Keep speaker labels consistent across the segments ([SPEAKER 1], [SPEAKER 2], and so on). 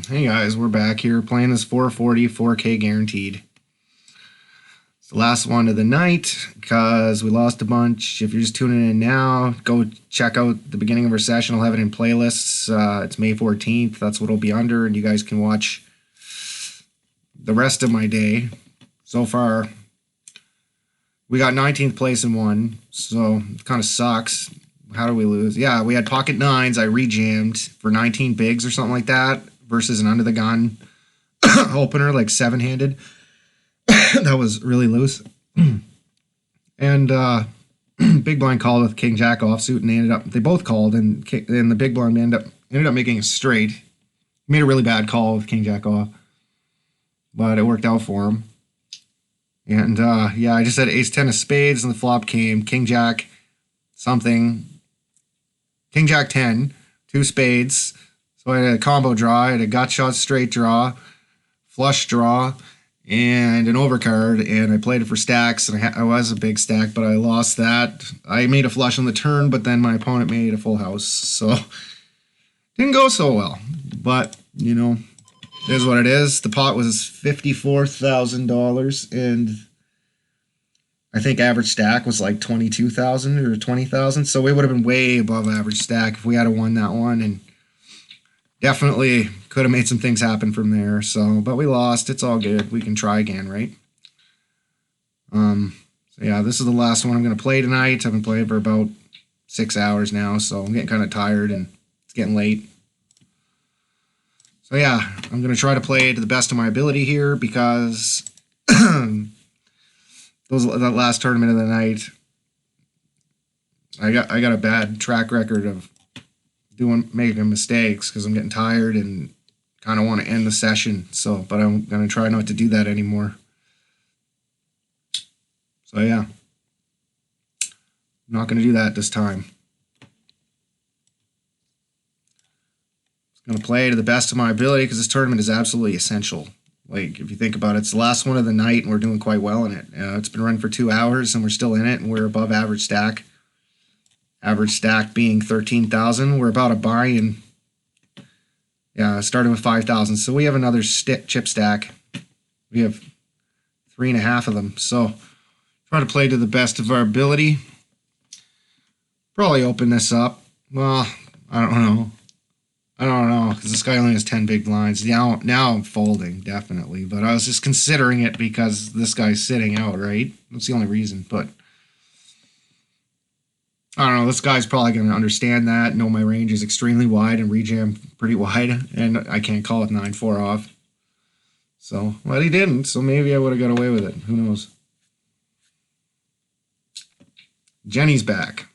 [SPEAKER 1] Hey guys, we're back here playing this 440 4K guaranteed. It's the last one of the night because we lost a bunch. If you're just tuning in now, go check out the beginning of our session. I'll have it in playlists. It's May 14th. That's what it'll be under, and you guys can watch the rest of my day. So far, we got 19th place in one, so it kind of sucks. How do we lose? Yeah, we had pocket nines. I rejammed for 19 bigs or something like that versus an under the gun opener, like 7-handed. That was really loose. And big blind called with king jack offsuit, and they both called, and the big blind ended up making a straight. Made a really bad call with king jack off, but it worked out for him. And yeah, I just had ace 10 of spades, and the flop came king jack something. King jack 10, 2 spades. So I had a combo draw, I had a gut shot straight draw, flush draw, and an overcard, and I played it for stacks, and I was a big stack, but I lost that. I made a flush on the turn, but then my opponent made a full house, so didn't go so well. But, you know, it is what it is. The pot was $54,000, and I think average stack was like 22,000 or 20,000. So we would have been way above average stack if we had won that one, and definitely could have made some things happen from there. So, but we lost. It's all good. We can try again, right? So yeah, this is the last one I'm going to play tonight. I've been playing for about 6 hours now, so I'm getting kind of tired and it's getting late. So yeah, I'm going to try to play to the best of my ability here because that last tournament of the night, I got a bad track record of making mistakes because I'm getting tired and kind of want to end the session. So, but I'm gonna try not to do that anymore. So yeah, I'm not gonna do that this time. I'm gonna play to the best of my ability because this tournament is absolutely essential. Like, if you think about it, it's the last one of the night, and we're doing quite well in it. It's been running for 2 hours, and we're still in it, and we're above average stack. Average stack being 13,000. We're about a buy, and yeah, starting with 5,000. So we have another chip stack. We have 3.5 of them. So try to play to the best of our ability. Probably open this up. Well, I don't know. Because this guy only has 10 big blinds. Now I'm folding, definitely. But I was just considering it because this guy's sitting out, right? That's the only reason. But I don't know. This guy's probably going to understand that, know my range is extremely wide and rejam pretty wide, and I can't call it 9-4 off. So, well, he didn't, so maybe I would have got away with it. Who knows? Jenny's back.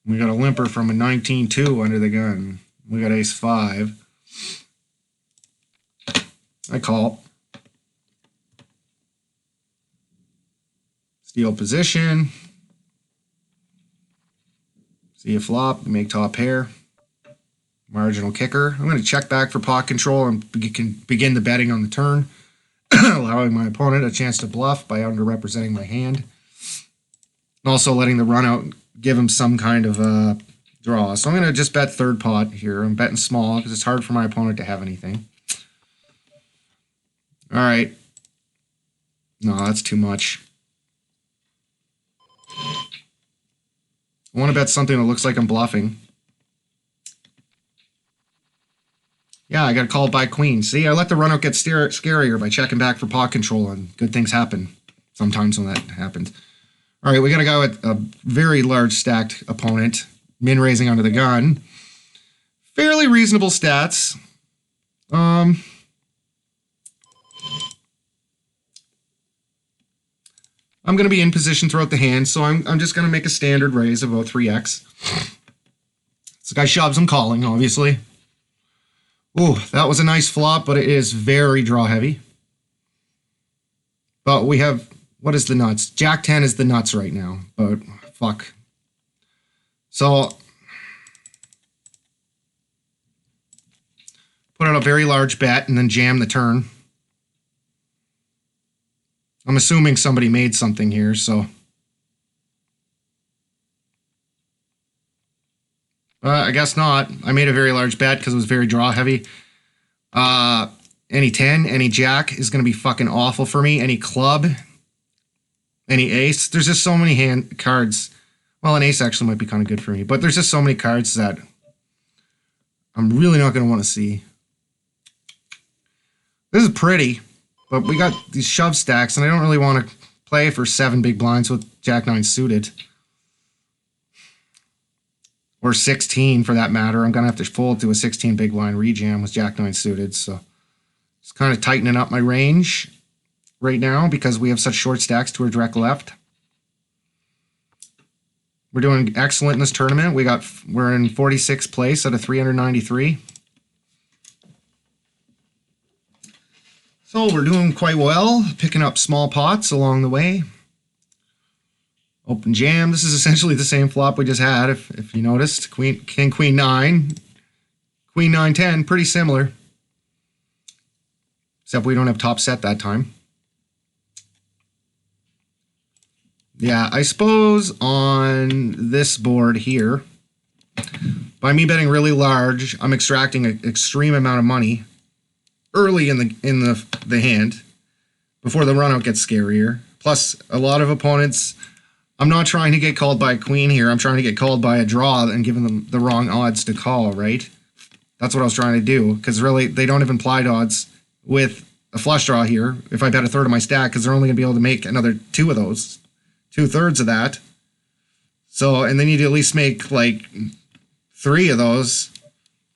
[SPEAKER 1] We got a limper from a 19-2 under the gun. We got ace-5. I call. Steal position. See a flop, make top pair. Marginal kicker. I'm going to check back for pot control and begin the betting on the turn, allowing my opponent a chance to bluff by underrepresenting my hand. And also letting the run out give him some kind of draw. So I'm going to just bet third pot here. I'm betting small because it's hard for my opponent to have anything. All right. No, that's too much. I want to bet something that looks like I'm bluffing. Yeah, I got called by queen. See, I let the run-out get scarier by checking back for pot control, and good things happen sometimes when that happens. All right, we got a guy with a very large stacked opponent, min-raising under the gun. Fairly reasonable stats. I'm going to be in position throughout the hand, so I'm just going to make a standard raise of about 3x. This guy shoves, I'm calling, obviously. Ooh, that was a nice flop, but it is very draw heavy. But we have, what is the nuts? Jack 10 is the nuts right now, but fuck. So, put out a very large bet and then jam the turn. I'm assuming somebody made something here, so. I guess not. I made a very large bet because it was very draw heavy. Any 10, any jack is going to be fucking awful for me. Any club, any ace. There's just so many cards. Well, an ace actually might be kind of good for me, but there's just so many cards that I'm really not going to want to see. This is pretty, but we got these shove stacks, and I don't really want to play for 7 big blinds with jack 9 suited. Or 16 for that matter. I'm going to have to fold to a 16 big blind rejam with jack 9 suited. So it's kind of tightening up my range right now because we have such short stacks to our direct left. We're doing excellent in this tournament. We're in 46th place out of 393. So we're doing quite well, picking up small pots along the way. Open jam. This is essentially the same flop we just had, if you noticed. King, queen 9. Queen 9, 10. Pretty similar. Except we don't have top set that time. Yeah, I suppose on this board here, by me betting really large, I'm extracting an extreme amount of money early in the hand before the runout gets scarier. Plus, a lot of opponents... I'm not trying to get called by a queen here. I'm trying to get called by a draw and giving them the wrong odds to call, right? That's what I was trying to do, because really, they don't have implied odds with a flush draw here if I bet a third of my stack, because they're only going to be able to make another 2 of those. 2/3 of that. So, and they need to at least make, like, 3 of those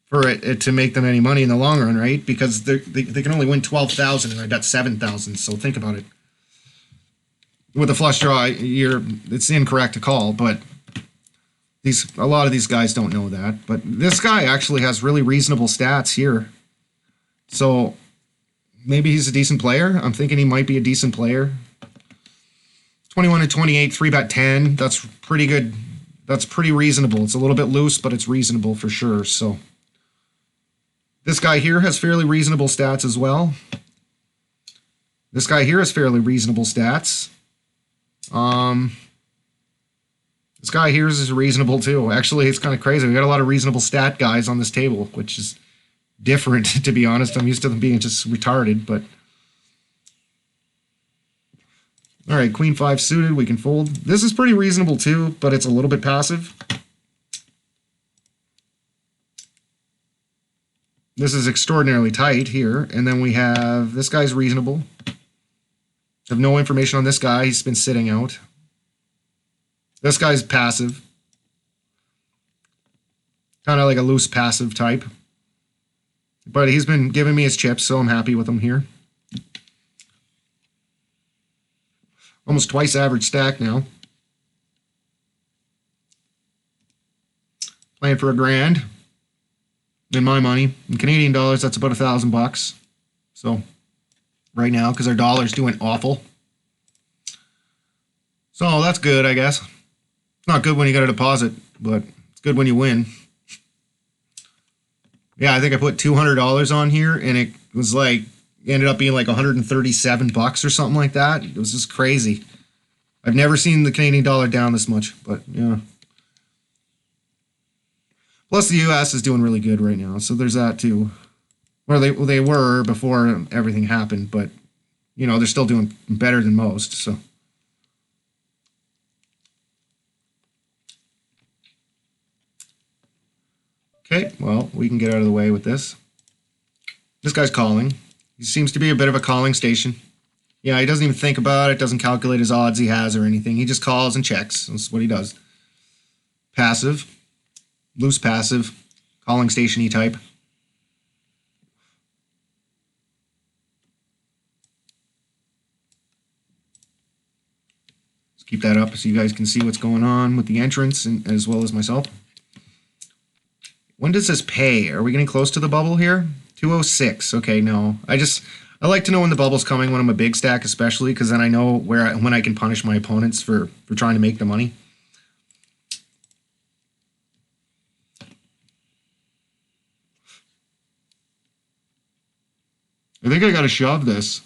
[SPEAKER 1] for it to make them any money in the long run, right? Because they can only win 12,000 and I bet 7,000, so think about it. With a flush draw, it's incorrect to call, but a lot of these guys don't know that. But this guy actually has really reasonable stats here. So maybe he's a decent player. I'm thinking he might be a decent player. 21 to 28, 3-bet 10. That's pretty good. That's pretty reasonable. It's a little bit loose, but it's reasonable for sure. So this guy here has fairly reasonable stats as well. This guy here has fairly reasonable stats. This guy here is reasonable too. Actually, it's kind of crazy. We got a lot of reasonable stat guys on this table, which is different, to be honest. I'm used to them being just retarded, but... All right, queen 5 suited, we can fold. This is pretty reasonable too, but it's a little bit passive. This is extraordinarily tight here, and then we have... This guy's reasonable. I have no information on this guy. He's been sitting out. This guy's passive. Kind of like a loose passive type. But he's been giving me his chips, so I'm happy with him here. Almost twice average stack now. Playing for $1,000. In my money. In Canadian dollars, that's about $1,000. So... right now, because our dollar's doing awful. So that's good, I guess. It's not good when you got a deposit, but it's good when you win. Yeah, I think I put $200 on here, and it was like, ended up being like $137 or something like that. It was just crazy. I've never seen the Canadian dollar down this much, but yeah. Plus the US is doing really good right now, so there's that too. Well, they were before everything happened, but, you know, they're still doing better than most, so. Okay, well, we can get out of the way with this. This guy's calling. He seems to be a bit of a calling station. Yeah, he doesn't even think about it, doesn't calculate his odds he has or anything. He just calls and checks. That's what he does. Passive. Loose passive. Calling station-y type. Let's keep that up so you guys can see what's going on with the entrance and, as well as myself. When does this pay? Are we getting close to the bubble here? 206. Okay, no. I like to know when the bubble's coming when I'm a big stack, especially, because then I know when I can punish my opponents for trying to make the money. I think I got to shove this.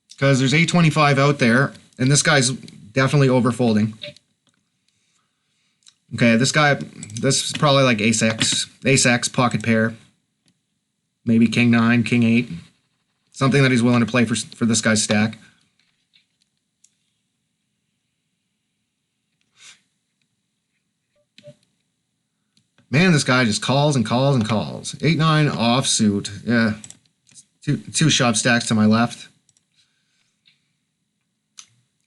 [SPEAKER 1] Because there's 825 out there, and this guy's definitely overfolding. Okay, this is probably like ace X, pocket pair. Maybe king 9, king 8. Something that he's willing to play for this guy's stack. Man, this guy just calls and calls and calls. 8-9 offsuit. Yeah. Two shove stacks to my left.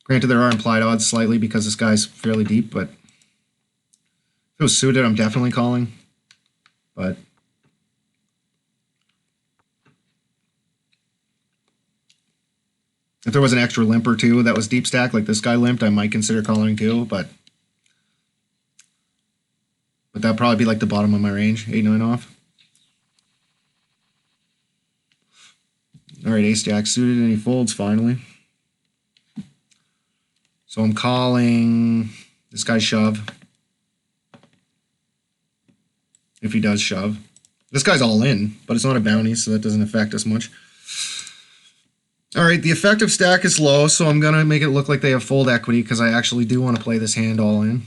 [SPEAKER 1] Granted, there are implied odds slightly because this guy's fairly deep, but if it was suited, I'm definitely calling. But if there was an extra limp or two that was deep stack, like this guy limped, I might consider calling too, but that'd probably be like the bottom of my range, 8-9 off. All right, ace-jack suited, and he folds finally. So I'm calling this guy shove. If he does shove. This guy's all in, but it's not a bounty, so that doesn't affect us much. All right, the effective stack is low, so I'm going to make it look like they have fold equity because I actually do want to play this hand all in.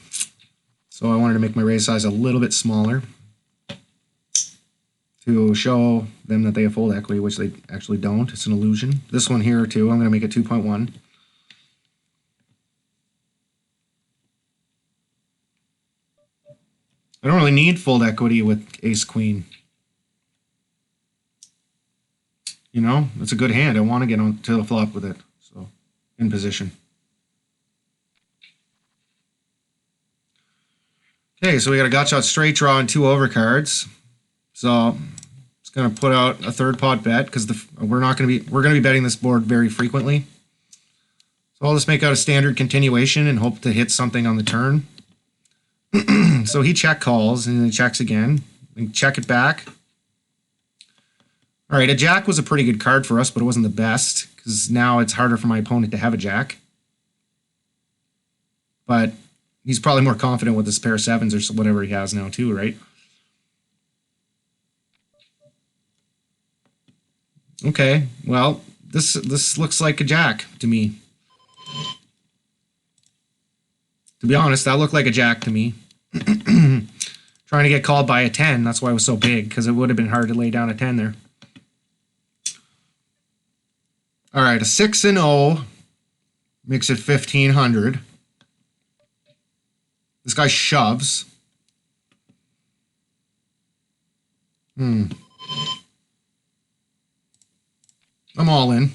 [SPEAKER 1] So I wanted to make my raise size a little bit smaller to show them that they have fold equity, which they actually don't. It's an illusion. This one here, too, I'm going to make it 2.1. I don't really need fold equity with ace-queen. You know, it's a good hand. I want to get on to the flop with it. So, in position. Okay, so we got a gut shot straight draw and 2 overcards. So, it's going to put out a third pot bet because we're going to be betting this board very frequently. So I'll just make out a standard continuation and hope to hit something on the turn. So he check calls and then he checks again and check it back. All right, a jack was a pretty good card for us, but it wasn't the best because now it's harder for my opponent to have a jack. But he's probably more confident with his pair of sevens or whatever he has now too, right? Okay, well, this looks like a jack to me. To be honest, that looked like a jack to me. Trying to get called by a 10, that's why it was so big, because it would have been hard to lay down a 10 there. All right, a 6-0 makes it 1,500. This guy shoves. I'm all in.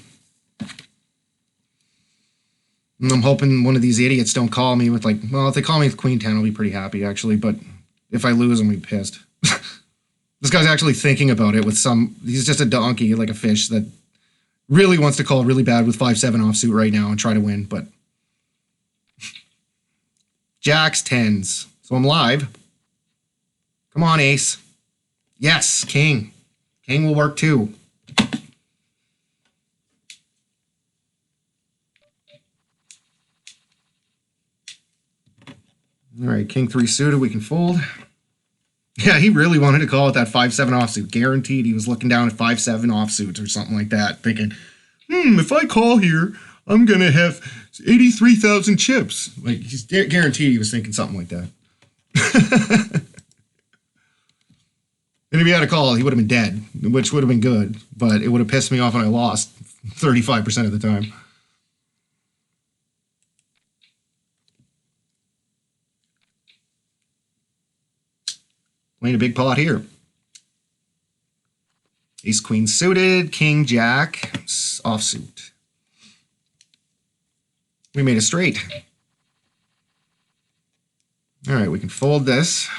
[SPEAKER 1] And I'm hoping one of these idiots don't call me with like, well, if they call me with queen 10, I'll be pretty happy actually, but if I lose, I'm gonna be pissed. This guy's actually thinking about it with he's just a donkey, like a fish that really wants to call really bad with 5-7 offsuit right now and try to win, but jacks, 10s. So I'm live. Come on, ace. Yes, king. King will work too. All right, king 3 suited, we can fold. Yeah, he really wanted to call it that 5-7 offsuit. Guaranteed he was looking down at 5-7 offsuits or something like that, thinking, if I call here, I'm going to have 83,000 chips. Like, he's guaranteed he was thinking something like that. And if he had a call, he would have been dead, which would have been good, but it would have pissed me off when I lost 35% of the time. Playing a big pot here. Ace queen suited, king jack, offsuit. We made a straight. All right, we can fold this. I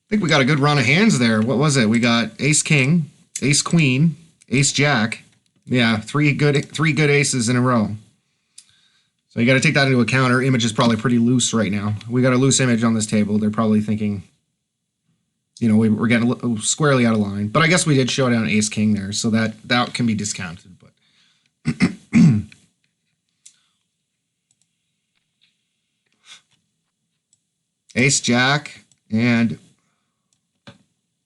[SPEAKER 1] think we got a good run of hands there. What was it? We got ace king, ace queen, ace jack. Yeah, three good aces in a row. So you got to take that into account. Our image is probably pretty loose right now. We got a loose image on this table. They're probably thinking, you know, we're getting squarely out of line. But I guess we did show down ace king there, so that can be discounted. But ace jack and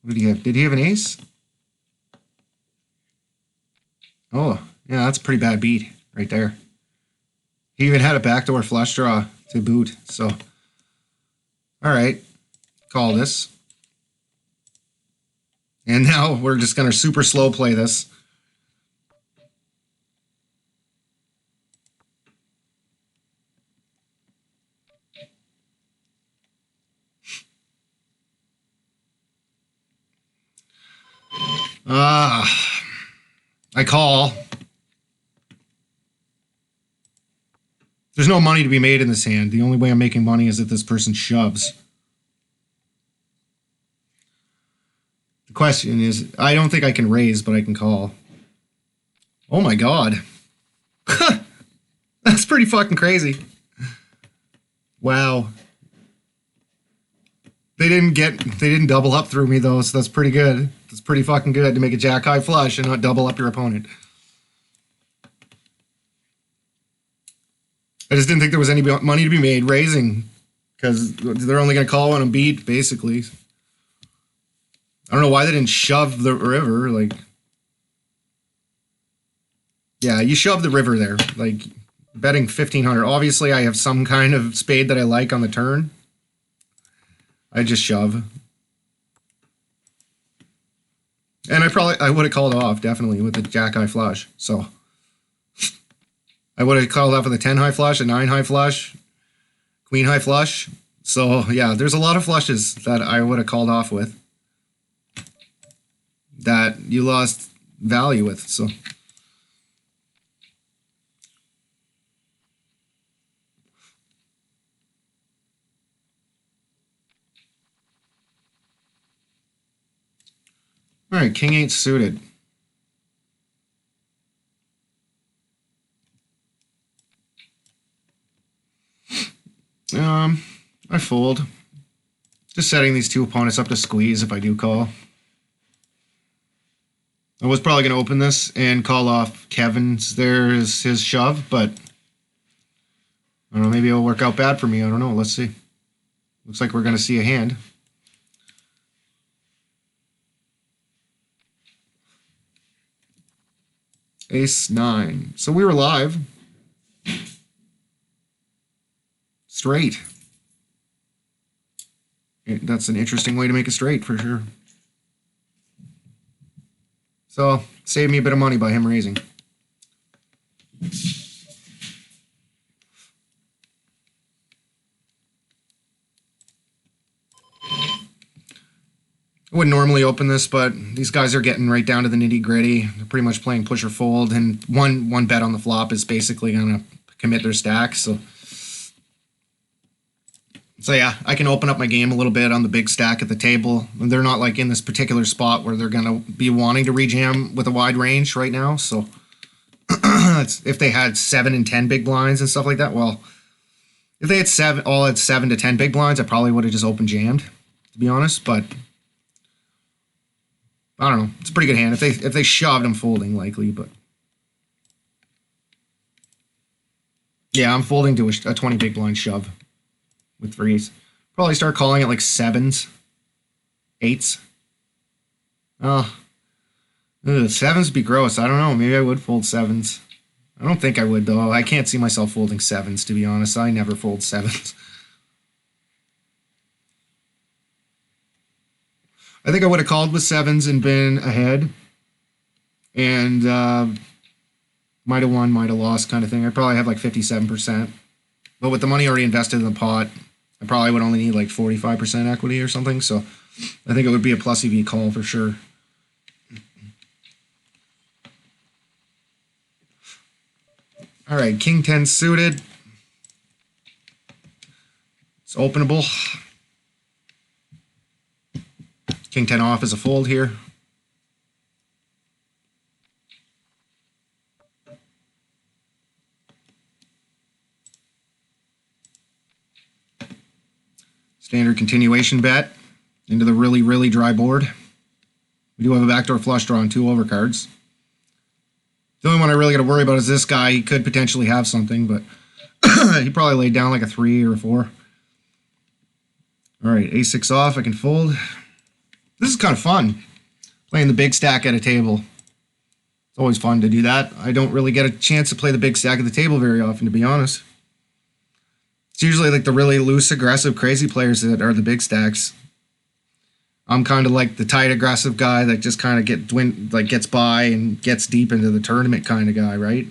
[SPEAKER 1] what did he have? Did he have an ace? Oh, yeah, that's a pretty bad beat right there. He even had a backdoor flush draw to boot. So, all right, call this. And now we're just going to super slow play this. I call. There's no money to be made in this hand. The only way I'm making money is if this person shoves. The question is, I don't think I can raise, but I can call. Oh my god. That's pretty fucking crazy. Wow. They didn't double up through me though, so that's pretty good. That's pretty fucking good to make a jack high flush and not double up your opponent. I just didn't think there was any money to be made raising because they're only going to call when I'm beat, basically. I don't know why they didn't shove the river. Like, yeah, you shove the river there. Like, betting 1,500. Obviously, I have some kind of spade that I like on the turn. I just shove. And I would have called off, definitely, with the jack high flush. So, I would have called off with a 10 high flush, a 9 high flush, queen high flush. So, yeah, there's a lot of flushes that I would have called off with that you lost value with. So, all right, king 8 suited. I fold. Just setting these two opponents up to squeeze if I do call. I was probably going to open this and call off Kevin's. There's his shove, but I don't know, maybe it'll work out bad for me. I don't know. Let's see. Looks like we're going to see a hand. Ace 9. So we were live. Straight. That's an interesting way to make a straight for sure. So, save me a bit of money by him raising. I wouldn't normally open this, but these guys are getting right down to the nitty-gritty. They're pretty much playing push or fold, and one bet on the flop is basically going to commit their stack. So yeah, I can open up my game a little bit on the big stack at the table. They're not like in this particular spot where they're going to be wanting to rejam with a wide range right now. So if they had 7 and 10 big blinds and stuff like that, well, if they had all at 7 to 10 big blinds, I probably would have just open jammed, to be honest. But I don't know. It's a pretty good hand. If they shoved, I'm folding likely, but yeah, I'm folding to a 20 big blind shove with threes. Probably start calling it like 7s, 8s. Oh, 7s would be gross. I don't know. Maybe I would fold 7s. I don't think I would though. I can't see myself folding 7s, to be honest. I never fold 7s. I think I would have called with 7s and been ahead, and might have won, might have lost kind of thing. I probably have like 57%. But with the money already invested in the pot, I probably would only need like 45% equity or something. So I think it would be a plus EV call for sure. All right, king 10 suited. It's openable. King 10 off is a fold here. Standard continuation bet into the really, really dry board. We do have a backdoor flush draw on 2 overcards. The only one I really got to worry about is this guy. He could potentially have something, but he probably laid down like a 3 or a 4. All right, a6 off. I can fold. This is kind of fun, playing the big stack at a table. It's always fun to do that. I don't really get a chance to play the big stack at the table very often, to be honest. It's usually like the really loose, aggressive, crazy players that are the big stacks. I'm kind of like the tight, aggressive guy that just kind of gets by and gets deep into the tournament kind of guy, right?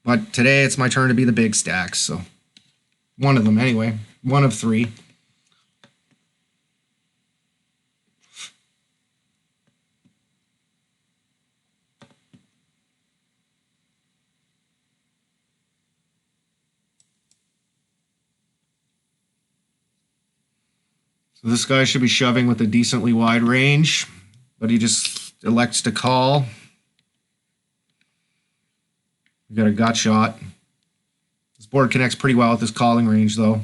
[SPEAKER 1] But today it's my turn to be the big stacks, so one of them anyway. One of three. So this guy should be shoving with a decently wide range, but he just elects to call. We got a gut shot. This board connects pretty well with this calling range, though.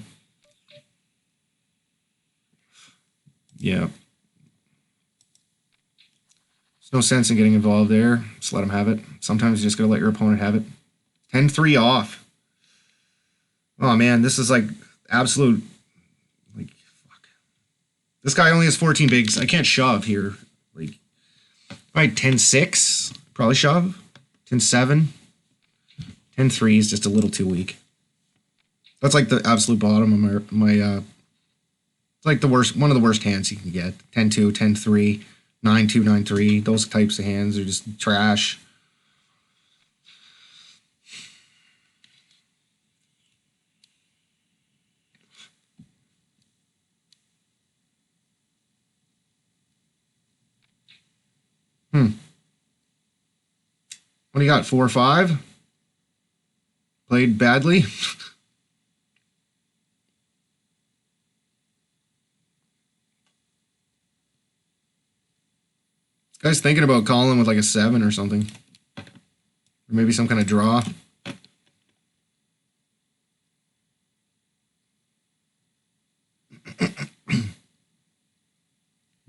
[SPEAKER 1] Yeah. There's no sense in getting involved there. Just let him have it. Sometimes you just gotta let your opponent have it. 10-3 off. Oh man, this is like absolute. Like, fuck. This guy only has 14 bigs. I can't shove here. Like, all right, 10-6. Probably shove. 10-7. 10-3 is just a little too weak. That's like the absolute bottom of my it's like the worst, one of the worst hands you can get. 10-2, 10-3, 9-2, 9-3. Those types of hands are just trash. What do you got? 4-5? Played badly? This guy's thinking about calling with like a 7 or something. Or maybe some kind of draw.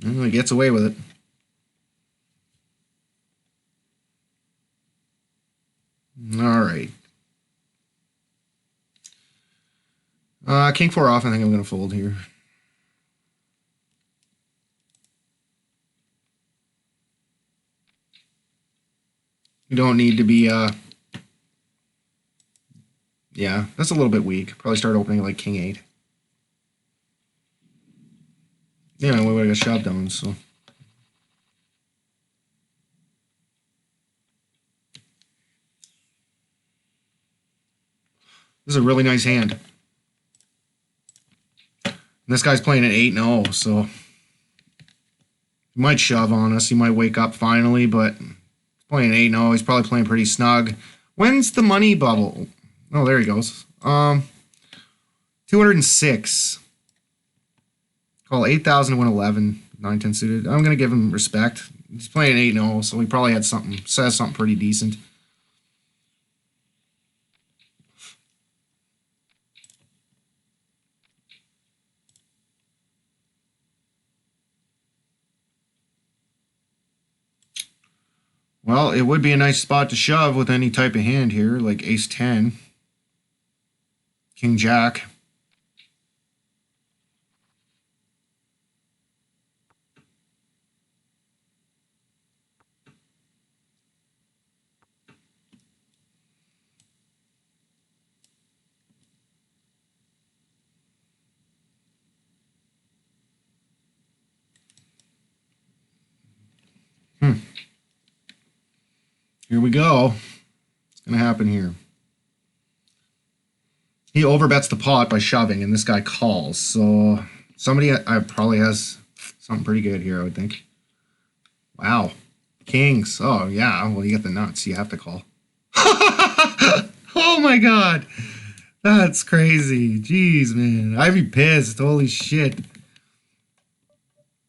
[SPEAKER 1] Well, he gets away with it. All right. King 4 off. I think I'm going to fold here. You don't need to be, yeah, that's a little bit weak. Probably start opening like King 8. Yeah, we would have got shoved on, so. This is a really nice hand. And this guy's playing at 8-0, so he might shove on us. He might wake up finally, but he's playing 8-0. He's probably playing pretty snug. When's the money bubble? Oh, there he goes. 206. Call 8,000 to win 11. 9-10 suited. I'm gonna give him respect. He's playing 8-0, so he probably had something. Says something pretty decent. Well, it would be a nice spot to shove with any type of hand here, like Ace-10, King-Jack. Here we go. What's going to happen here? He overbets the pot by shoving, and this guy calls. So somebody probably has something pretty good here, I would think. Wow. Kings. Oh, yeah. Well, you get the nuts. You have to call. Oh, my God. That's crazy. Jeez, man. I'd be pissed. Holy shit.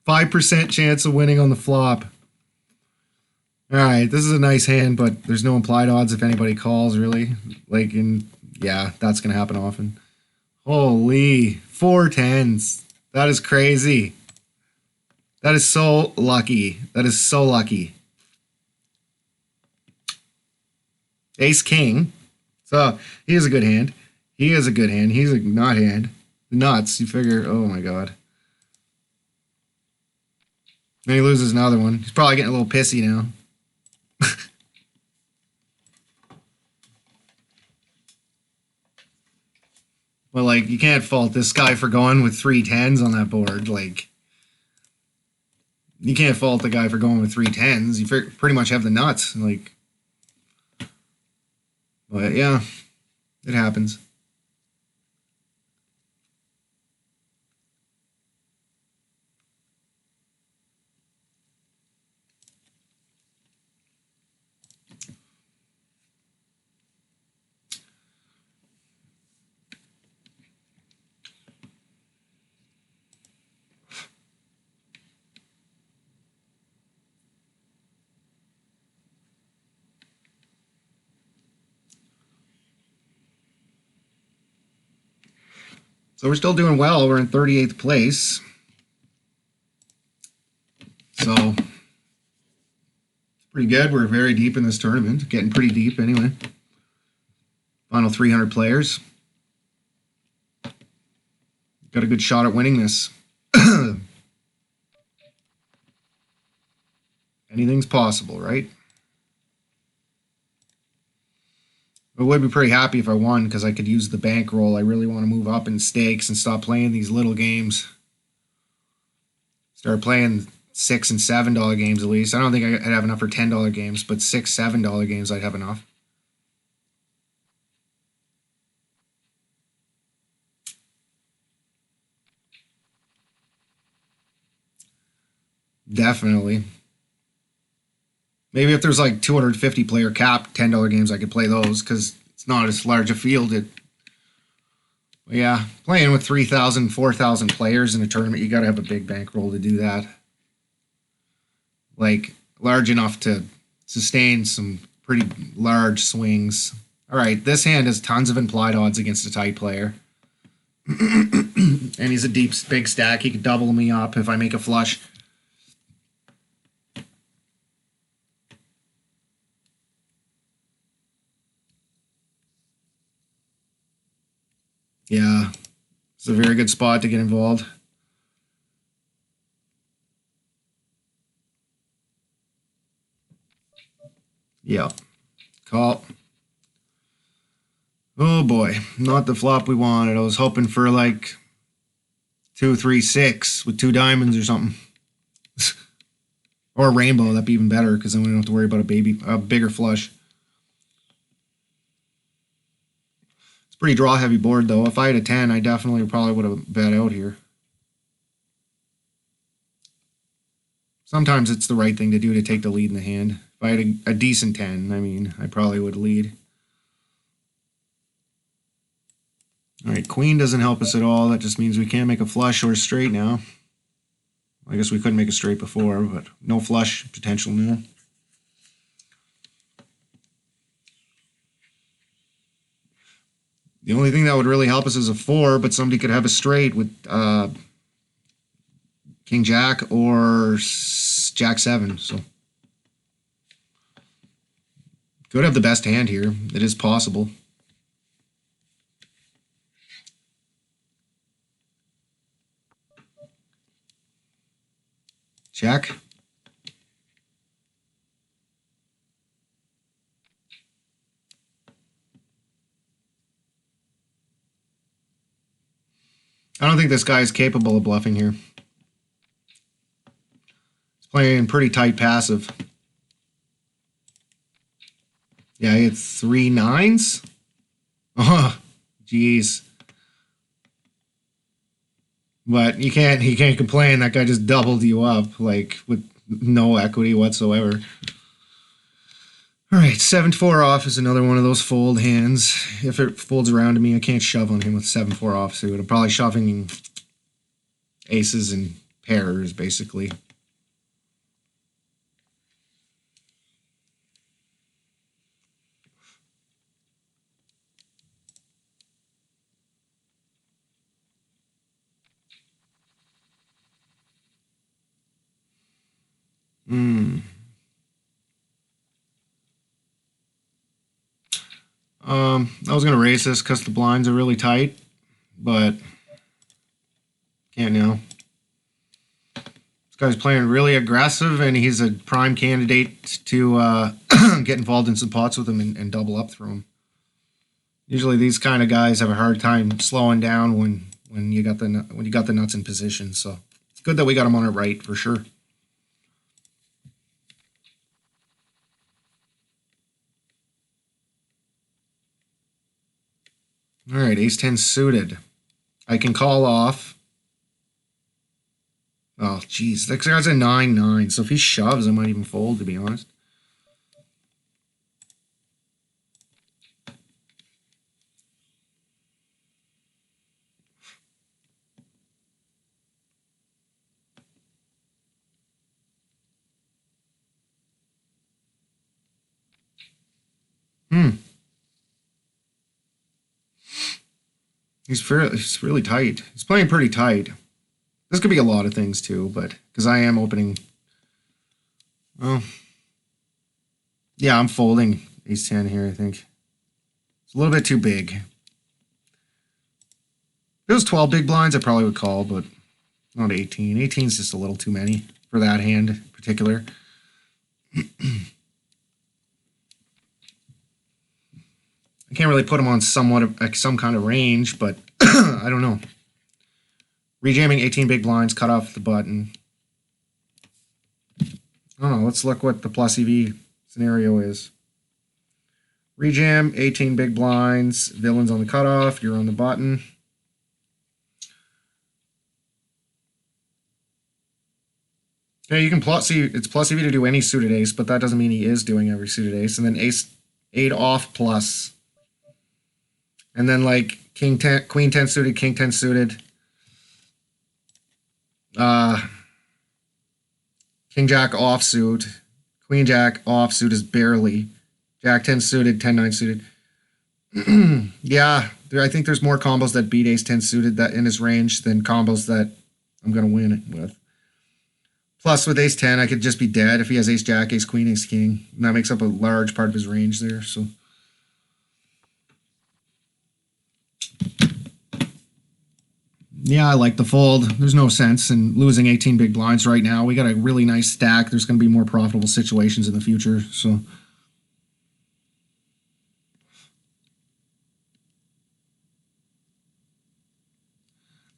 [SPEAKER 1] 5% chance of winning on the flop. All right, this is a nice hand, but there's no implied odds if anybody calls, really. Like, yeah, that's going to happen often. Holy, 4 10s. That is crazy. That is so lucky. That is so lucky. Ace King. So, he is a good hand. He is a good hand. He's a not hand. Nuts. You figure, oh my God. Then he loses another one. He's probably getting a little pissy now. But, like, you can't fault this guy for going with 3 10s on that board. Like, you can't fault the guy for going with 3 10s. You pretty much have the nuts. Like, but yeah, it happens. So we're still doing well. We're in 38th place. So it's pretty good. We're very deep in this tournament. Getting pretty deep anyway. Final 300 players. Got a good shot at winning this. Anything's possible, right? I would be pretty happy if I won because I could use the bankroll. I really want to move up in stakes and stop playing these little games. Start playing $6 and $7 games at least. I don't think I'd have enough for $10 games, but $6, $7 games I'd have enough. Definitely. Maybe if there's like 250 player cap $10 games, I could play those because it's not as large a field. But yeah, playing with 3,000, 4,000 players in a tournament, you got to have a big bankroll to do that. Like large enough to sustain some pretty large swings. All right, this hand has tons of implied odds against a tight player. And he's a deep, big stack. He could double me up if I make a flush. Yeah, it's a very good spot to get involved. Yeah, call. Oh boy, not the flop we wanted. I was hoping for like 2, 3, 6 with 2 diamonds or something. Or a rainbow, that'd be even better because then we don't have to worry about a bigger flush. It's a pretty draw heavy board though. If I had a 10, I definitely probably would have bet out here. Sometimes it's the right thing to do to take the lead in the hand. If I had a decent 10, I mean, I probably would lead. All right, queen doesn't help us at all. That just means we can't make a flush or a straight now. I guess we couldn't make a straight before, but no flush potential now. The only thing that would really help us is a 4, but somebody could have a straight with King Jack or Jack 7. So could have the best hand here. It is possible. Check. I don't think this guy is capable of bluffing here. He's playing pretty tight passive. Yeah, he had 3 9s. Oh, jeez. But he can't complain. That guy just doubled you up, like, with no equity whatsoever. All right, 7-4 off is another one of those fold hands. If it folds around to me, I can't shove on him with 7-4 off suit. I'm probably shoving aces and pairs, basically. I was going to raise this because the blinds are really tight, but can't now. This guy's playing really aggressive, and he's a prime candidate to get involved in some pots with him and double up through him. Usually these kind of guys have a hard time slowing down when you got the nuts in position. So it's good that we got them on it right for sure. All right, ace-10 suited. I can call off. Oh, geez. That guy's a 9-9. So if he shoves, I might even fold, to be honest. He's really tight. He's playing pretty tight. This could be a lot of things too, but because I am opening. Well, yeah, I'm folding ace-10 here, I think. It's a little bit too big. If it was 12 big blinds, I probably would call, but not 18. 18 is just a little too many for that hand in particular. I can't really put him on somewhat of some kind of range, but I don't know. Rejamming 18 big blinds, cut off the button. I don't know. Let's look what the plus EV scenario is. Rejam, 18 big blinds, villains on the cutoff, you're on the button. Okay, you can see it's plus EV to do any suited ace, but that doesn't mean he is doing every suited ace. And then ace-8 off plus. And then like king 10, queen 10 suited, king 10 suited. King jack offsuit. Queen jack offsuit is barely. Jack 10 suited, 10-9 suited. Yeah, I think there's more combos that beat ace 10 suited that in his range than combos that I'm going to win with. Plus, with ace 10, I could just be dead if he has ace jack, ace queen, ace king. And that makes up a large part of his range there. So, yeah, I like the fold. There's no sense in losing 18 big blinds right now. We got a really nice stack. There's going to be more profitable situations in the future. So,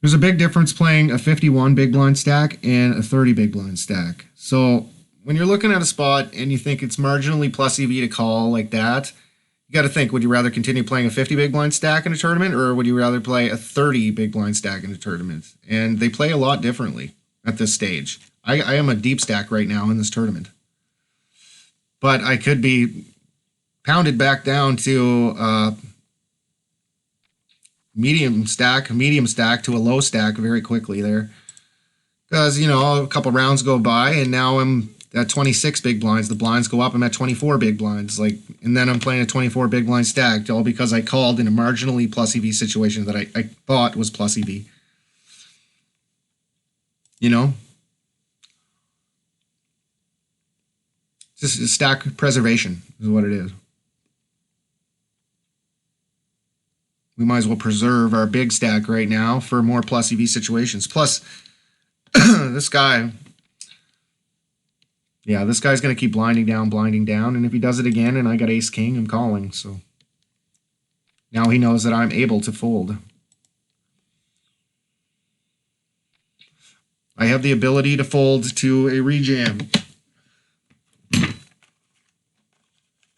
[SPEAKER 1] there's a big difference playing a 51 big blind stack and a 30 big blind stack. So when you're looking at a spot and you think it's marginally plus EV to call like that, you got to think, would you rather continue playing a 50 big blind stack in a tournament, or would you rather play a 30 big blind stack in a tournament? And they play a lot differently at this stage. I am a deep stack right now in this tournament. But I could be pounded back down to medium stack to a low stack very quickly there. Because, you know, a couple rounds go by and now I'm at 26 big blinds. The blinds go up, I'm at 24 big blinds. And then I'm playing a 24 big blind stack, all because I called in a marginally plus EV situation that I thought was plus EV. You know? Just stack preservation is what it is. We might as well preserve our big stack right now for more plus EV situations. Plus, this guy, yeah, this guy's going to keep blinding down. And if he does it again and I got ace king, I'm calling. So now he knows that I'm able to fold. I have the ability to fold to a rejam.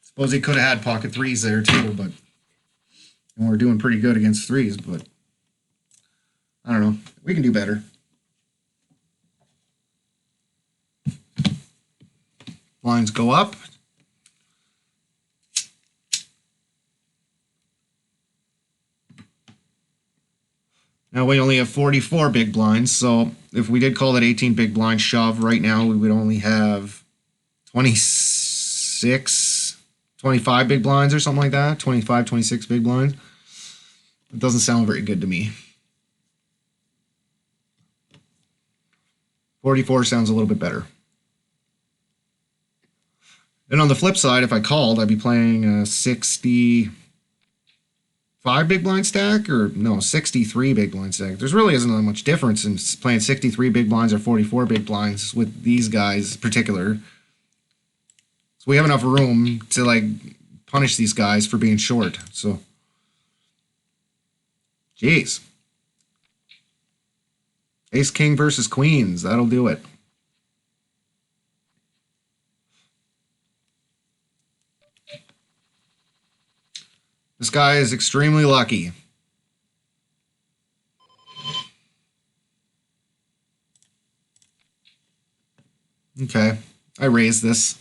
[SPEAKER 1] Suppose he could have had pocket threes there too, but and we're doing pretty good against threes, but I don't know. We can do better. Lines go up. Now we only have 44 big blinds, so if we did call that 18 big blind shove right now, we would only have 25 big blinds or something like that. 25, 26 big blinds. It doesn't sound very good to me. 44 sounds a little bit better. And on the flip side, if I called, I'd be playing a 65 big blind stack, or no, 63 big blind stack. There's really isn't that much difference in playing 63 big blinds or 44 big blinds with these guys in particular. So we have enough room to like punish these guys for being short. So Jeez. Ace king versus queens. That'll do it. This guy is extremely lucky. Okay, I raised this.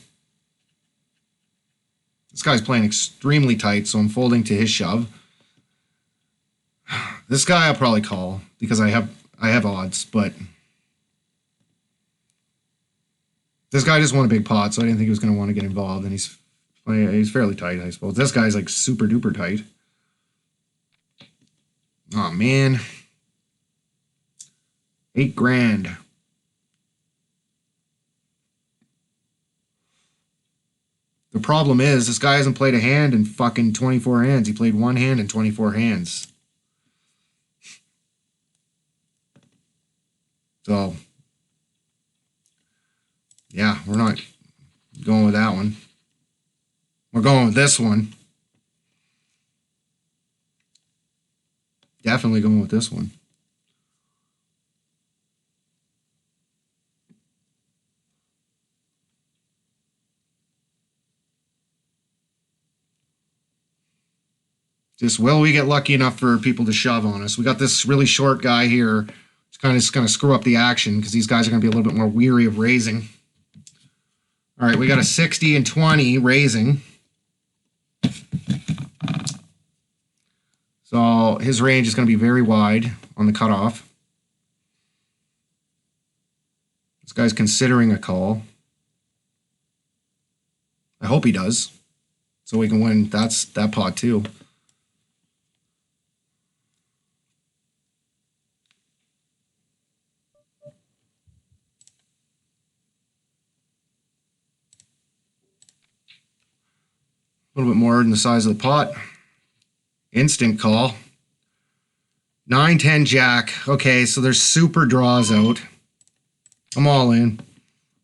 [SPEAKER 1] This guy's playing extremely tight, so I'm folding to his shove. This guy I'll probably call because I have odds, but this guy just won a big pot, so I didn't think he was going to want to get involved, and he's fairly tight, I suppose. This guy's like super duper tight. Oh man, $8,000. The problem is, this guy hasn't played a hand in fucking 24 hands. He played one hand in 24 hands. So, yeah, we're not going with that one. We're going with this one. Definitely going with this one. Just will we get lucky enough for people to shove on us? We got this really short guy here. It's kind of going to screw up the action because these guys are going to be a little bit more weary of raising. All right, we got a 60 and 20 raising. So his range is going to be very wide on the cutoff. This guy's considering a call. I hope he does, so we can win that pot too. A little bit more than the size of the pot. Instant call. 9-10 jack. Okay, so there's super draws out. I'm all in.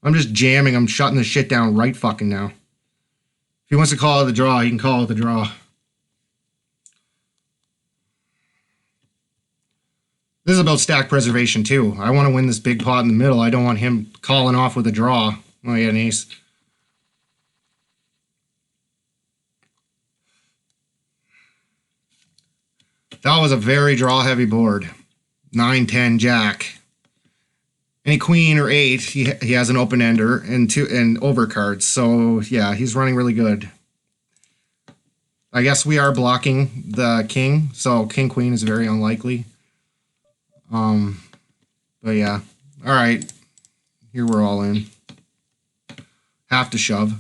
[SPEAKER 1] I'm just jamming. I'm shutting the shit down right fucking now. If he wants to call it the draw, he can call it the draw. This is about stack preservation too. I want to win this big pot in the middle. I don't want him calling off with a draw. Oh, yeah, an ace. That was a very draw-heavy board. 9-10 jack. Any queen or 8, he has an open-ender and overcards. So, yeah, he's running really good. I guess we are blocking the king, so king-queen is very unlikely. But, yeah. All right. Here we're all in. Have to shove.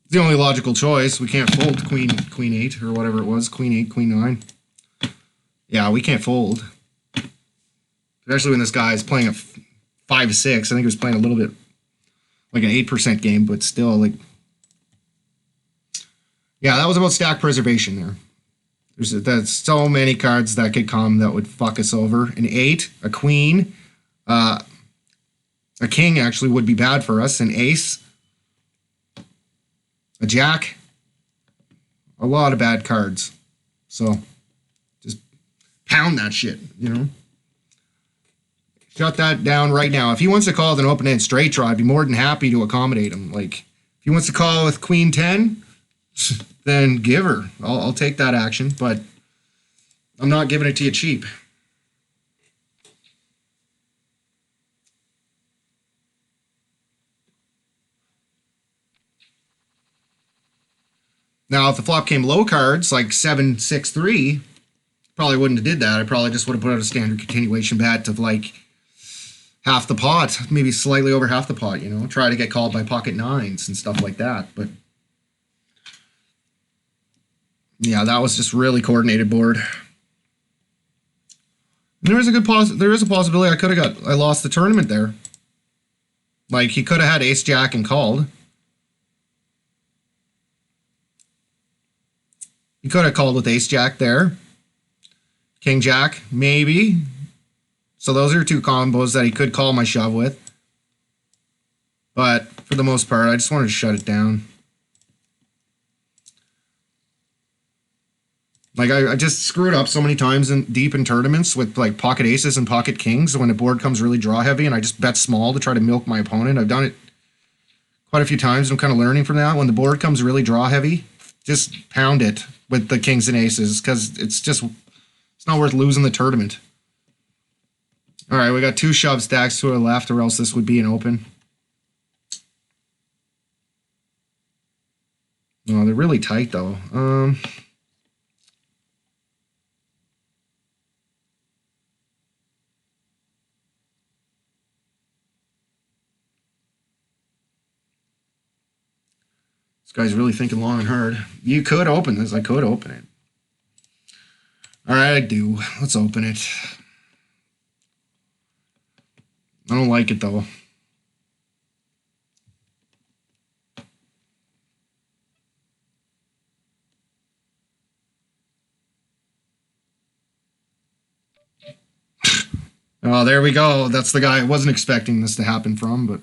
[SPEAKER 1] It's the only logical choice. We can't fold queen 8 or whatever it was. Queen 8, queen 9. Yeah, we can't fold. Especially when this guy is playing a 5-6. I think he was playing a little bit like an 8% game, but still, like, yeah, that was about stack preservation there. There's so many cards that could come that would fuck us over. An 8, a queen, a king actually would be bad for us. An ace. A jack, a lot of bad cards. So, just pound that shit, you know? Shut that down right now. If he wants to call with an open-end straight draw, I'd be more than happy to accommodate him. Like, if he wants to call with queen 10, then give her. I'll take that action, but I'm not giving it to you cheap. Now, if the flop came low cards, like 7-6-3, probably wouldn't have did that. I probably just would have put out a standard continuation bet of like half the pot, maybe slightly over half the pot, you know, try to get called by pocket 9s and stuff like that. But yeah, that was just really coordinated board. And there is a possibility I lost the tournament there. Like, he could have had ace jack and called. He could have called with ace jack there. King jack, maybe. So those are 2 combos that he could call my shove with. But for the most part, I just wanted to shut it down. Like I just screwed up so many times in deep in tournaments with like pocket aces and pocket kings when the board comes really draw heavy, and I just bet small to try to milk my opponent. I've done it quite a few times. I'm kind of learning from that. When the board comes really draw heavy, just pound it with the kings and aces because it's not worth losing the tournament. All right, we got 2 shove stacks to our left, or else this would be an open. No, they're really tight though. This guy's really thinking long and hard. You could open this. I could open it. All right, I do. Let's open it. I don't like it though. Oh, there we go. That's the guy I wasn't expecting this to happen from, but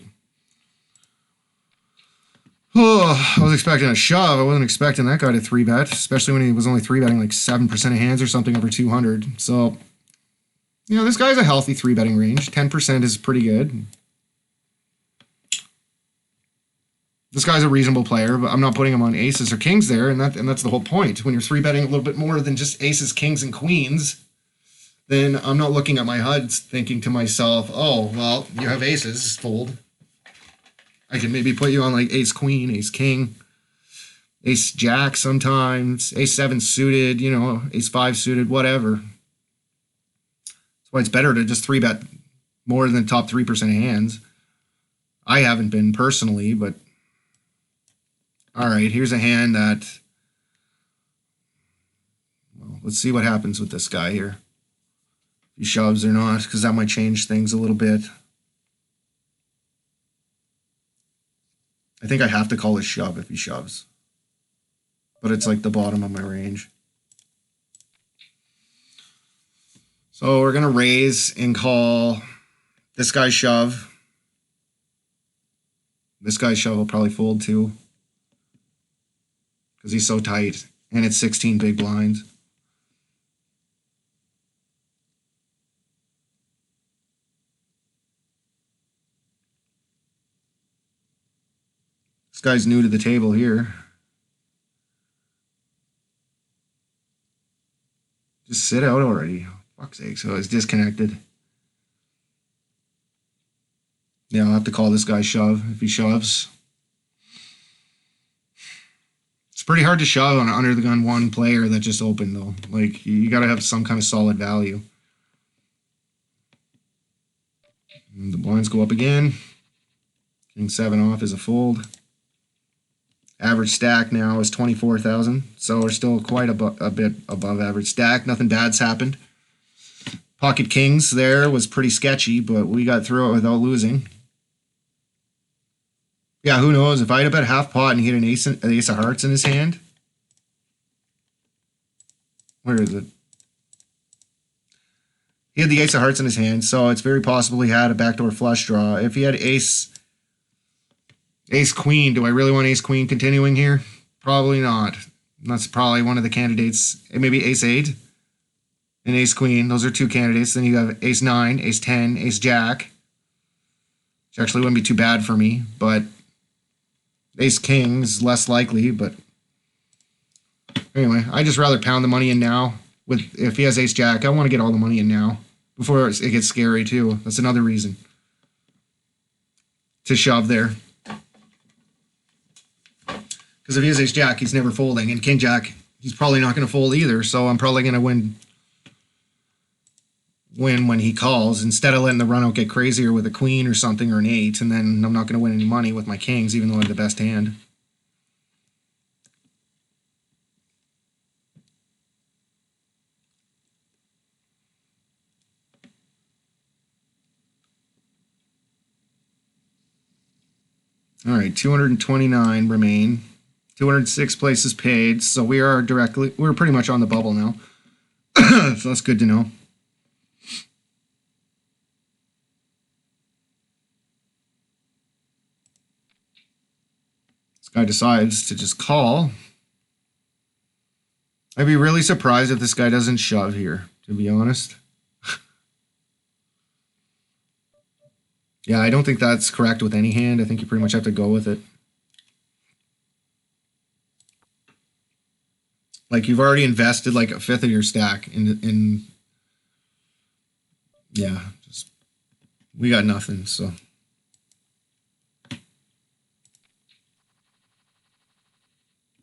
[SPEAKER 1] I was expecting a shove. I wasn't expecting that guy to 3-bet, especially when he was only 3-betting like 7% of hands or something over 200. So, you know, this guy's a healthy 3-betting range. 10% is pretty good. This guy's a reasonable player, but I'm not putting him on aces or kings there, and that's the whole point. When you're 3-betting a little bit more than just aces, kings, and queens, then I'm not looking at my HUDs thinking to myself, oh, well, you have aces, fold. I can maybe put you on like ace queen, ace king, ace jack sometimes, ace 7 suited, you know, ace 5 suited, whatever. That's why it's better to just 3-bet more than the top 3% of hands. I haven't been personally, but all right, here's a hand that, well, let's see what happens with this guy here. If he shoves or not, because that might change things a little bit. I think I have to call a shove if he shoves. But it's like the bottom of my range. So we're going to raise and call this guy's shove. This guy's shove will probably fold too, because he's so tight. And it's 16 big blinds. This guy's new to the table here. Just sit out already. Fuck's sake. So it's disconnected. Yeah, I'll have to call this guy shove if he shoves. It's pretty hard to shove on an under the gun 1 player that just opened though. Like you got to have some kind of solid value. And the blinds go up again. King 7 off is a fold. Average stack now is 24,000, so we're still quite a bit above average stack. Nothing bad's happened. Pocket kings there was pretty sketchy, but we got through it without losing. Yeah, who knows? If I had bet half pot and he had an ace of hearts in his hand. Where is it? He had the ace of hearts in his hand, so it's very possible he had a backdoor flush draw. If he had ace queen, do I really want ace queen continuing here? Probably not. That's probably one of the candidates. Maybe ace 8 and ace queen. Those are 2 candidates. Then you have ace 9, ace 10, ace jack, which actually wouldn't be too bad for me, but ace king is less likely. But anyway, I just rather pound the money in now. If he has ace jack, I want to get all the money in now before it gets scary too. That's another reason to shove there. Because if he has ace jack, he's never folding, and king jack, he's probably not going to fold either. So I'm probably going to win when he calls, instead of letting the run out get crazier with a queen or something or an 8, and then I'm not going to win any money with my kings, even though I have the best hand. All right, 229 remain. 206 places paid, so we're pretty much on the bubble now. So that's good to know. This guy decides to just call. I'd be really surprised if this guy doesn't shove here, to be honest. Yeah, I don't think that's correct with any hand. I think you pretty much have to go with it. Like, you've already invested like a fifth of your stack in yeah, just, we got nothing, so.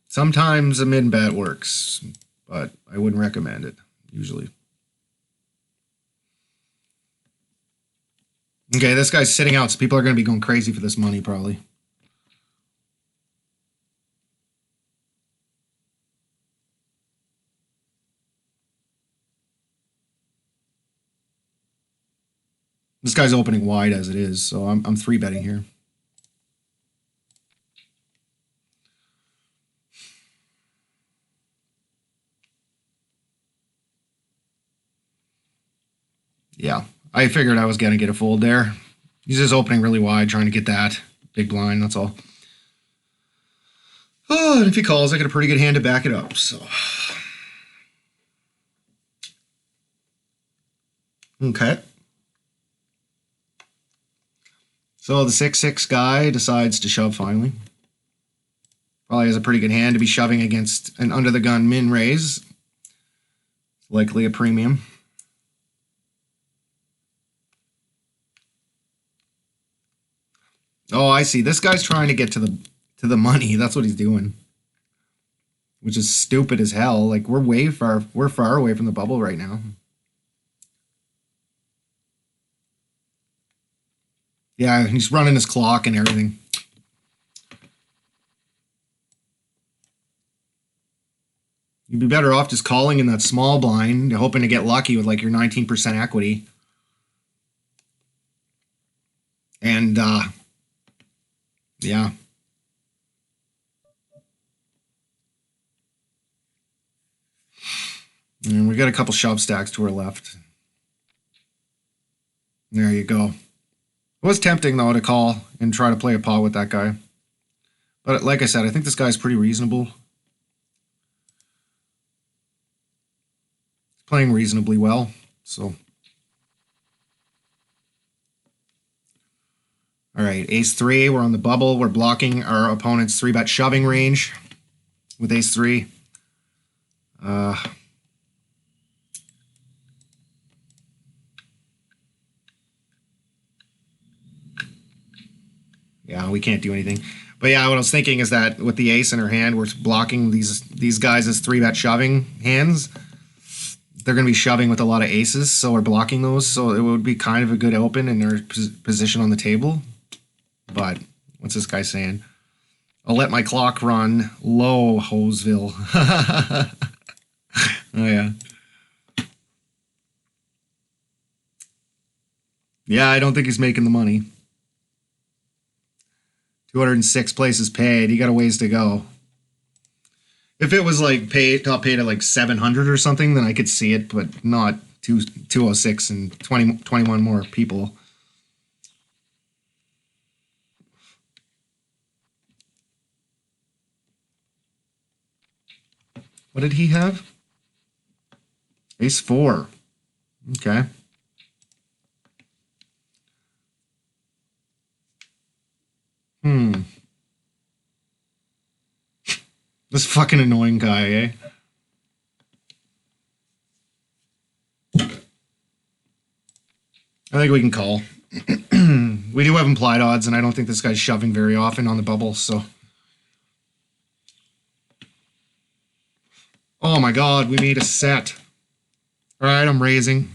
[SPEAKER 1] Sometimes a min bet works, but I wouldn't recommend it, usually. Okay, this guy's sitting out, so people are going to be going crazy for this money, probably. This guy's opening wide as it is, so I'm 3-betting here. Yeah, I figured I was going to get a fold there. He's just opening really wide, trying to get that big blind, that's all. Oh, and if he calls, I got a pretty good hand to back it up, so. Okay. So the 6-6 guy decides to shove finally. Probably has a pretty good hand to be shoving against an under-the-gun min raise. Likely a premium. Oh, I see. This guy's trying to get to the money. That's what he's doing. Which is stupid as hell. Like, we're far away from the bubble right now. Yeah, he's running his clock and everything. You'd be better off just calling in that small blind, hoping to get lucky with like your 19% equity. And yeah. And we got a couple shove stacks to our left. There you go. It was tempting, though, to call and try to play a pot with that guy. But like I said, I think this guy's pretty reasonable. He's playing reasonably well, so. All right, ace-3, we're on the bubble. We're blocking our opponent's 3-bet shoving range with ace-3. Yeah, we can't do anything. But yeah, what I was thinking is that with the ace in her hand, we're blocking these guys as 3-bet shoving hands. They're going to be shoving with a lot of aces, so we're blocking those. So it would be kind of a good open in their position on the table. But what's this guy saying? I'll let my clock run low, Hoseville. Oh, yeah. Yeah, I don't think he's making the money. 206 places paid. You got a ways to go. If it was like top paid at like 700 or something, then I could see it, but not 206 and 21 more people. What did he have? Ace-4. Okay. This fucking annoying guy, eh? I think we can call. We do have implied odds, and I don't think this guy's shoving very often on the bubble, so. Oh my god, we made a set. Alright, I'm raising.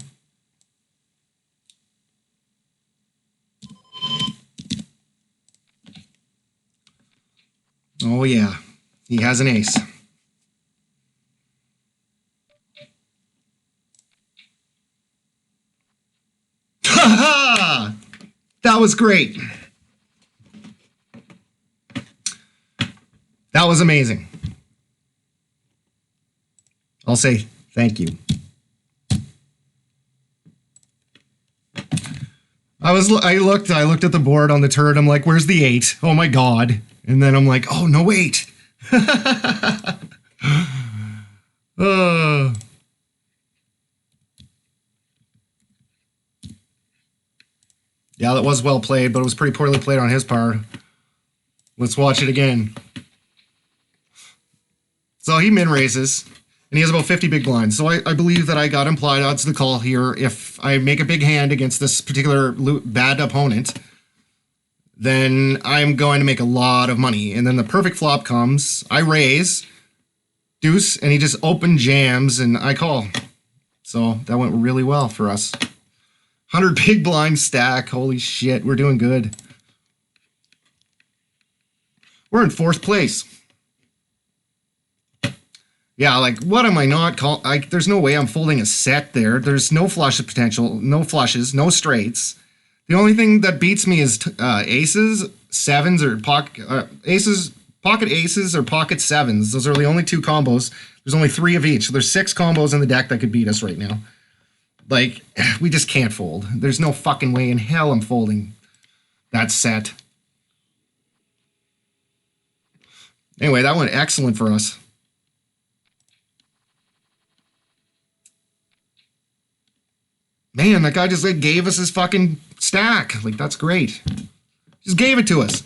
[SPEAKER 1] Oh yeah, he has an ace. Ha ha! That was great. That was amazing. I'll say thank you. I looked at the board on the turret. I'm like, where's the 8? Oh my god. And then I'm like, oh no, wait. Oh, Yeah, that was well played, but it was pretty poorly played on his part. Let's watch it again. So he min raises, and he has about 50 big blinds. So I believe that I got implied odds to call here. If I make a big hand against this particular bad opponent, then I'm going to make a lot of money. And then the perfect flop comes. I raise, deuce, and he just open jams, and I call. So that went really well for us. 100 big blind stack. Holy shit, we're doing good. We're in 4th place. Yeah, like, what am I not call? There's no way I'm folding a set there. There's no flush potential, no flushes, no straights. The only thing that beats me is aces, sevens, or pocket aces or pocket sevens. Those are the only 2 combos. There's only 3 of each. There's 6 combos in the deck that could beat us right now. Like, we just can't fold. There's no fucking way in hell I'm folding that set. Anyway, that went excellent for us. Man, that guy just like gave us his fucking stack. Like, that's great. Just gave it to us.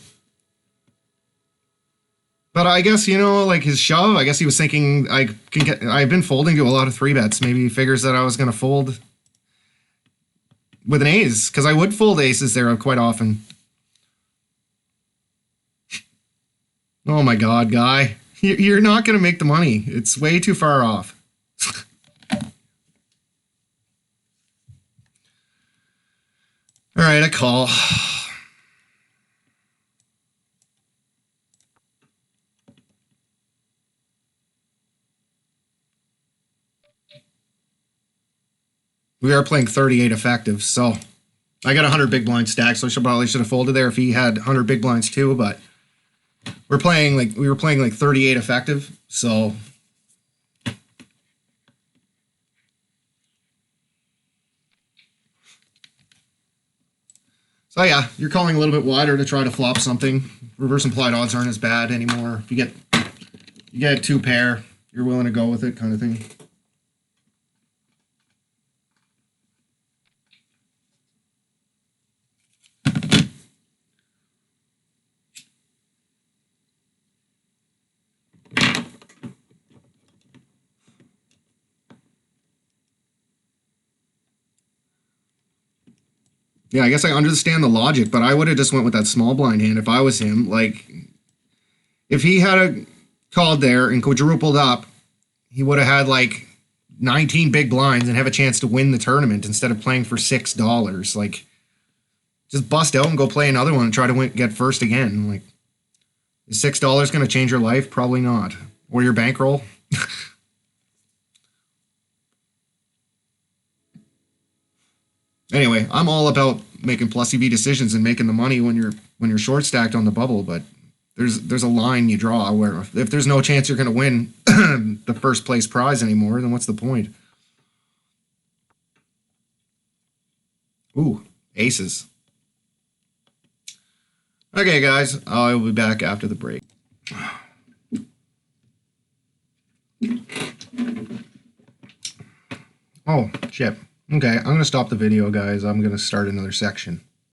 [SPEAKER 1] But I guess, you know, like his shove, I guess he was thinking I've been folding to a lot of 3-bets. Maybe he figures that I was going to fold with an ace, because I would fold aces there quite often. Oh my God, guy. You're not going to make the money. It's way too far off. All right, I call. We are playing 38 effective, so I got 100 big blind stack, so I probably should have folded there if he had 100 big blinds too, but we were playing like 38 effective, so yeah, you're calling a little bit wider to try to flop something. Reverse implied odds aren't as bad anymore. If you get a 2 pair, you're willing to go with it, kind of thing. Yeah, I guess I understand the logic, but I would have just went with that small blind hand if I was him. Like, if he had a called there and quadrupled up, he would have had like 19 big blinds and have a chance to win the tournament instead of playing for $6. Like, just bust out and go play another one and try to get first again. Like, is $6 going to change your life? Probably not. Or your bankroll. Anyway, I'm all about making plus EV decisions and making the money when you're short stacked on the bubble, but there's a line you draw where if there's no chance you're going to win the first place prize anymore, then what's the point? Ooh, aces. Okay, guys, I will be back after the break. Oh, shit. Okay, I'm going to stop the video, guys. I'm going to start another section.